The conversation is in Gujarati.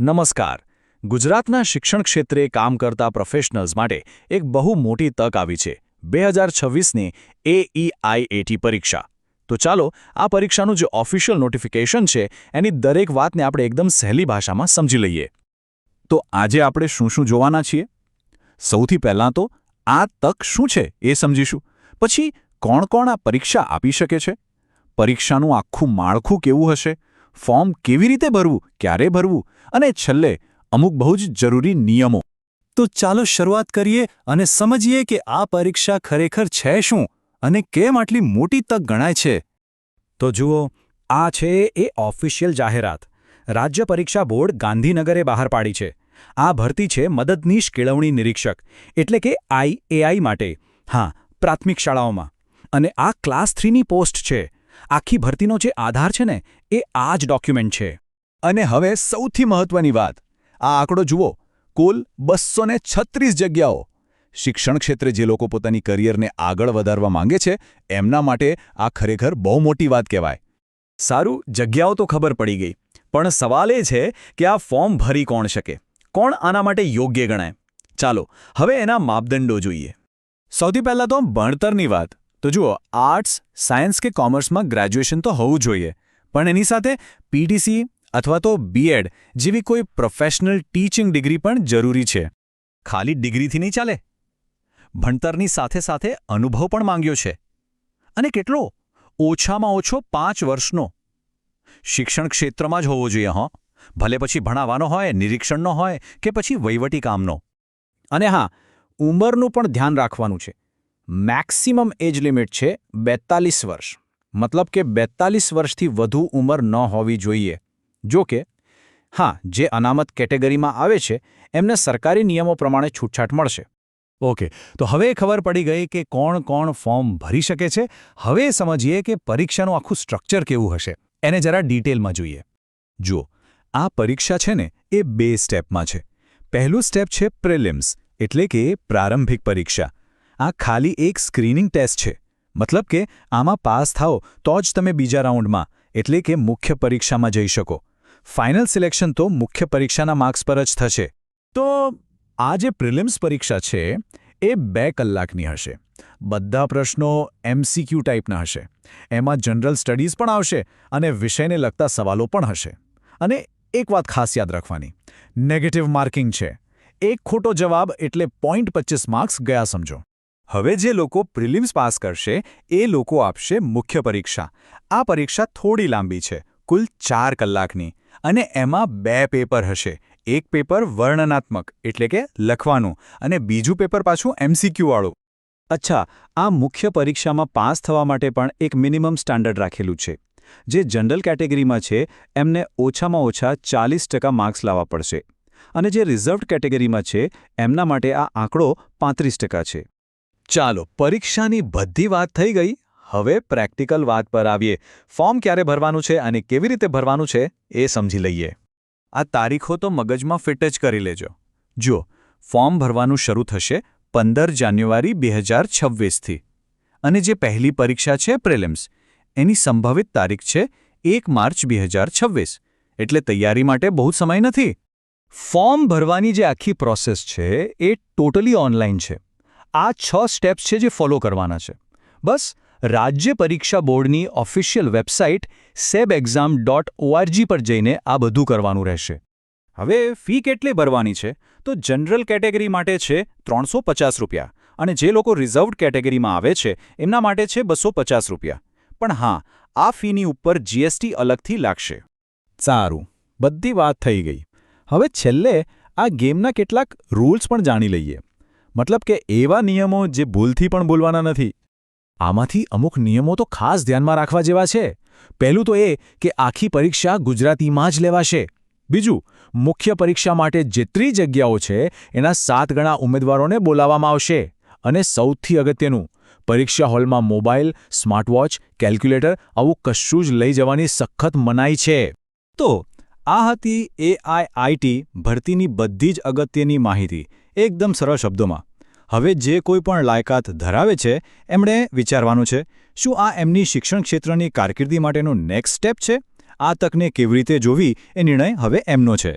નમસ્કાર. ગુજરાતના શિક્ષણ ક્ષેત્રે કામ કરતા પ્રોફેશનલ્સ માટે એક બહુ મોટી તક આવી છે 2026ની AEIAT પરીક્ષા. તો ચાલો આ પરીક્ષાનું જે ઓફિશિયલ નોટિફિકેશન છે એની દરેક વાતને આપણે એકદમ સહેલી ભાષામાં સમજી લઈએ. તો આજે આપણે શું શું જોવાના છીએ? સૌથી પહેલાં તો આ તક શું છે એ સમજીશું. પછી કોણ કોણ આ પરીક્ષા આપી શકે છે? પરીક્ષાનું આખું માળખું કેવું હશે? ફોર્મ કેવી રીતે ભરવું, ક્યારે ભરવું, અને છેલ્લે અમુક બહુ જ જરૂરી નિયમો. તો ચાલો શરૂઆત કરીએ અને સમજીએ કે આ પરીક્ષા ખરેખર છે શું અને કેમ આટલી મોટી તક ગણાય છે. તો જુઓ, આ છે એ ઓફિશિયલ જાહેરાત. રાજ્ય પરીક્ષા બોર્ડ ગાંધીનગરે બહાર પાડી છે. આ ભરતી છે મદદનીશ કેળવણી નિરીક્ષક, એટલે કે IAI માટે. હા, પ્રાથમિક શાળાઓમાં. અને આ ક્લાસ 3ની પોસ્ટ છે. આખી ભરતીનો જે આધાર છે ને એ આ જ ડોક્યુમેન્ટ છે. અને હવે સૌથી મહત્વની વાત, આ આંકડો જુઓ, કુલ 236 જગ્યાઓ. શિક્ષણ ક્ષેત્રે જે લોકો પોતાની કરિયરને આગળ વધારવા માંગે છે એમના માટે આ ખરેખર બહુ મોટી વાત કહેવાય. સારું, જગ્યાઓ તો ખબર પડી ગઈ, પણ સવાલ એ છે કે આ ફોર્મ ભરી કોણ શકે? કોણ આના માટે યોગ્ય ગણાય? ચાલો હવે એના માપદંડો જોઈએ. સૌથી પહેલાં તો ભણતરની વાત. તો જુઓ, આર્ટ્સ, સાયન્સ કે કોમર્સમાં ગ્રેજ્યુએશન તો હોવું જોઈએ, પણ એની સાથે PTC અથવા તો BEd જેવી કોઈ પ્રોફેશનલ ટીચિંગ ડિગ્રી પણ જરૂરી છે. ખાલી ડિગ્રીથી નહીં ચાલે. ભણતરની સાથે સાથે અનુભવ પણ માંગ્યો છે. અને કેટલો? ઓછામાં ઓછો 5 વર્ષનો. શિક્ષણ ક્ષેત્રમાં જ હોવો જોઈએ. ભલે પછી ભણાવવાનો હોય, નિરીક્ષણનો હોય કે પછી વહીવટી કામનો. અને હા, ઉંમરનું પણ ધ્યાન રાખવાનું છે. મેક્સિમમ એજ લિમિટ છે 42 વર્ષ. મતલબ કે 42 વર્ષથી વધુ ઉંમર ન હોવી જોઈએ. જો કે હા, જે અનામત કેટેગરીમાં આવે છે એમને સરકારી નિયમો પ્રમાણે છૂટછાટ મળશે. ઓકે, તો હવે ખબર પડી ગઈ કે કોણ કોણ ફોર્મ ભરી શકે છે. હવે સમજીએ કે પરીક્ષાનું આખું સ્ટ્રક્ચર કેવું હશે. એને જરા ડિટેલમાં જોઈએ. જુઓ, આ પરીક્ષા છે ને એ 2 સ્ટેપમાં છે. પહેલું સ્ટેપ છે પ્રિલિમ્સ, એટલે કે પ્રારંભિક પરીક્ષા. આ ખાલી એક સ્ક્રીનિંગ ટેસ્ટ છે. મતલબ કે આમાં પાસ થાઓ તો જ તમે બીજા રાઉન્ડમાં, એટલે કે મુખ્ય પરીક્ષામાં જઈ શકો. ફાઇનલ સિલેક્શન તો મુખ્ય પરીક્ષાના માર્ક્સ પર જ થશે. તો આ જે પ્રિલિમ્સ પરીક્ષા છે એ 2 કલાકની હશે. બધા પ્રશ્નો MCQ ટાઈપના હશે. એમાં જનરલ સ્ટડીઝ પણ આવશે અને વિષયને લગતા સવાલો પણ હશે. અને એક વાત ખાસ યાદ રાખવાની, નેગેટિવ માર્કિંગ છે. એક ખોટો જવાબ એટલે 0.25 માર્ક્સ ગયા સમજો. હવે જે લોકો પ્રિલિમ્સ પાસ કરશે એ લોકો આપશે મુખ્ય પરીક્ષા. આ પરીક્ષા થોડી લાંબી છે, કુલ 4 કલાકની, અને એમાં 2 પેપર હશે. એક પેપર વર્ણનાત્મક, એટલે કે લખવાનું, અને બીજું પેપર પાછું MCQ વાળું. અચ્છા, આ મુખ્ય પરીક્ષામાં પાસ થવા માટે પણ એક મિનિમમ સ્ટાન્ડર્ડ રાખેલું છે. જે જનરલ કેટેગરીમાં છે એમને ઓછામાં ઓછા 40% માર્ક્સ લાવવા પડશે. અને જે રિઝર્વ્ડ કેટેગરીમાં છે એમના માટે આ આંકડો 35% છે. ચાલો, પરીક્ષાની બધી વાત થઈ ગઈ. હવે પ્રેક્ટિકલ વાત પર આવીએ. ફોર્મ ક્યારે ભરવાનું છે અને કેવી રીતે ભરવાનું છે એ સમજી લઈએ. આ તારીખો તો મગજમાં ફિટ જ કરી લેજો. જુઓ, ફોર્મ ભરવાનું શરૂ થશે 15 જાન્યુઆરી 2026થી. અને જે પહેલી પરીક્ષા છે પ્રિલિમ્સ, એની સંભવિત તારીખ છે 1 માર્ચ 2026. એટલે તૈયારી માટે બહુ સમય નથી. ફોર્મ ભરવાની જે આખી પ્રોસેસ છે એ ટોટલી ઓનલાઈન છે. આ 6 સ્ટેપ્સ છે જે ફોલો કરવાના છે. બસ રાજ્ય પરીક્ષા બોર્ડની ઓફિશિયલ વેબસાઇટ sebexam.org પર જઈને આ બધું કરવાનું રહેશે. હવે ફી કેટલી ભરવાની છે? તો જનરલ કેટેગરી માટે છે ₹350 અને જે લોકો રિઝર્વ્ડ કેટેગરીમાં આવે છે એમના માટે છે ₹250. પણ હા, આ ફીની ઉપર GST અલગથી લાગશે. સારું, બધી વાત થઈ ગઈ. હવે છેલ્લે આ ગેમના કેટલાક રૂલ્સ પણ જાણી લઈએ. મતલબ કે એવા નિયમો જે ભૂલથી પણ બોલવાના નથી. આમાંથી અમુક નિયમો તો ખાસ ધ્યાનમાં રાખવા જેવા છે. પહેલું તો એ કે આખી પરીક્ષા ગુજરાતીમાં જ લેવાશે. બીજું, મુખ્ય પરીક્ષા માટે જેટલી જગ્યાઓ છે એના 7 ગણા ઉમેદવારોને બોલાવવામાં આવશે. અને સૌથી અગત્યનું, પરીક્ષા હોલમાં મોબાઈલ, સ્માર્ટવોચ, કેલ્ક્યુલેટર આવું કશું જ લઈ જવાની સખત મનાઈ છે. તો આ હતી AIIT ભરતીની બધી જ અગત્યની માહિતી, એકદમ સરળ શબ્દોમાં. હવે જે કોઈ પણ લાયકાત ધરાવે છે એમણે વિચારવાનું છે, શું આ એમની શિક્ષણ ક્ષેત્રની કારકિર્દી માટેનું નેક્સ્ટ સ્ટેપ છે? આ તકને કેવી રીતે જોવી એ નિર્ણય હવે એમનો છે.